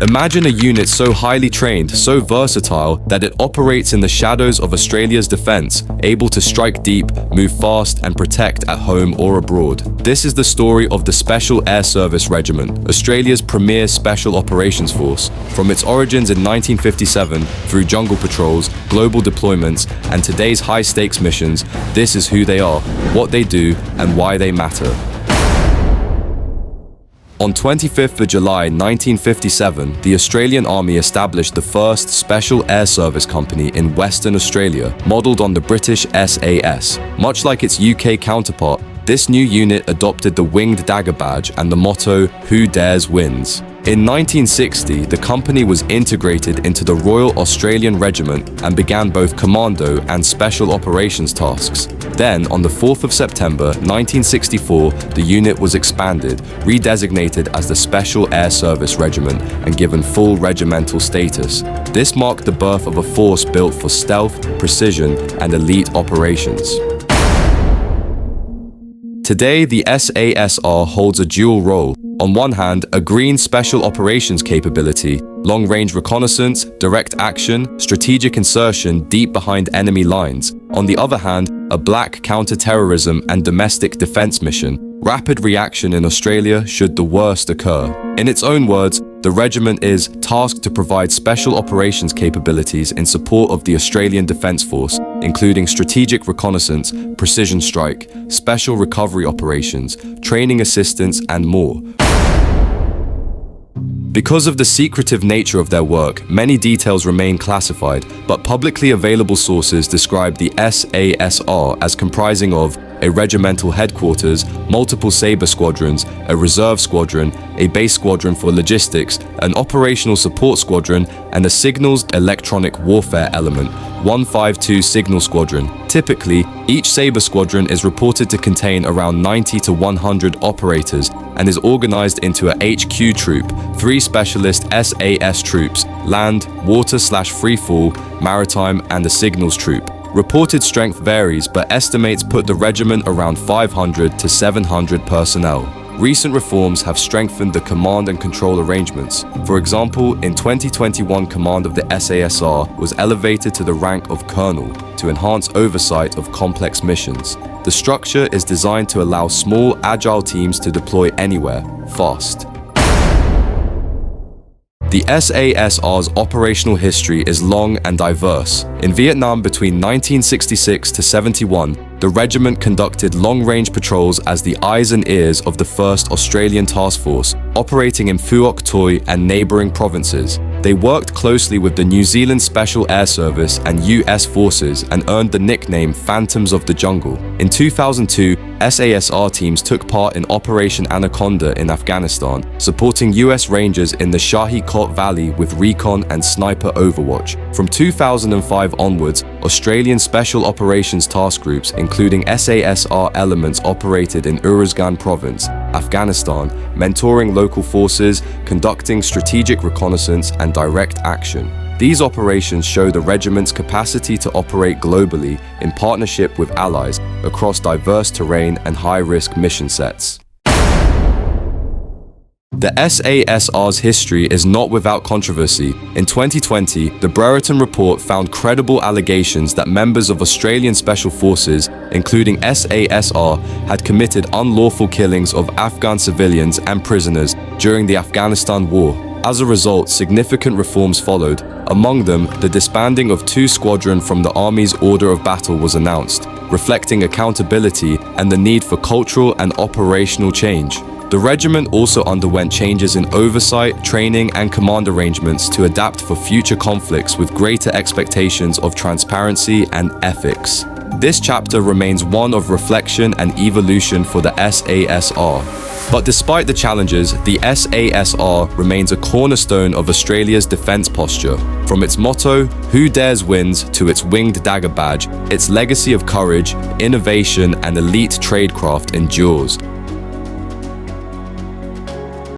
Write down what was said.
Imagine a unit so highly trained, so versatile, that it operates in the shadows of Australia's defence, able to strike deep, move fast, and protect at home or abroad. This is the story of the Special Air Service Regiment, Australia's premier special operations force. From its origins in 1957, through jungle patrols, global deployments, and today's high-stakes missions, this is who they are, what they do, and why they matter. On 25th of July 1957, the Australian Army established the first Special Air Service Company in Western Australia, modelled on the British SAS. Much like its UK counterpart, this new unit adopted the winged dagger badge and the motto, "Who dares wins." In 1960, the company was integrated into the Royal Australian Regiment and began both commando and special operations tasks. Then, on the 4th of September 1964, the unit was expanded, redesignated as the Special Air Service Regiment, and given full regimental status. This marked the birth of a force built for stealth, precision, and elite operations. Today, the SASR holds a dual role. On one hand, a green special operations capability, long-range reconnaissance, direct action, strategic insertion deep behind enemy lines. On the other hand, a black counter-terrorism and domestic defense mission, rapid reaction in Australia should the worst occur. In its own words, the regiment is tasked to provide special operations capabilities in support of the Australian Defence Force, including strategic reconnaissance, precision strike, special recovery operations, training assistance, and more. Because of the secretive nature of their work, many details remain classified, but publicly available sources describe the SASR as comprising of a regimental headquarters, multiple Sabre squadrons, a reserve squadron, a base squadron for logistics, an operational support squadron, and a signals electronic warfare element, 152 Signal Squadron. Typically, each Sabre squadron is reported to contain around 90 to 100 operators and is organized into a HQ troop, 3 specialist SAS troops, land, water/freefall, maritime, and a signals troop. Reported strength varies, but estimates put the regiment around 500 to 700 personnel. Recent reforms have strengthened the command and control arrangements. For example, in 2021, command of the SASR was elevated to the rank of colonel to enhance oversight of complex missions. The structure is designed to allow small, agile teams to deploy anywhere, fast. The SASR's operational history is long and diverse. In Vietnam between 1966 to 71, the regiment conducted long-range patrols as the eyes and ears of the 1st Australian Task Force, operating in Phuoc Toi and neighbouring provinces. They worked closely with the New Zealand Special Air Service and US forces and earned the nickname Phantoms of the Jungle. In 2002, SASR teams took part in Operation Anaconda in Afghanistan, supporting US Rangers in the Shahi Kot Valley with recon and sniper overwatch. From 2005 onwards, Australian Special Operations Task Groups, including SASR elements, operated in Uruzgan Province, Afghanistan, mentoring local forces, conducting strategic reconnaissance and direct action. These operations show the regiment's capacity to operate globally in partnership with allies across diverse terrain and high-risk mission sets. The SASR's history is not without controversy. In 2020, the Brereton Report found credible allegations that members of Australian Special Forces, including SASR, had committed unlawful killings of Afghan civilians and prisoners during the Afghanistan War. As a result, significant reforms followed. Among them, the disbanding of 2 squadrons from the Army's order of battle was announced, reflecting accountability and the need for cultural and operational change. The regiment also underwent changes in oversight, training, and command arrangements to adapt for future conflicts with greater expectations of transparency and ethics. This chapter remains one of reflection and evolution for the SASR. But despite the challenges, the SASR remains a cornerstone of Australia's defence posture. From its motto, "Who dares wins," to its winged dagger badge, its legacy of courage, innovation, and elite tradecraft endures.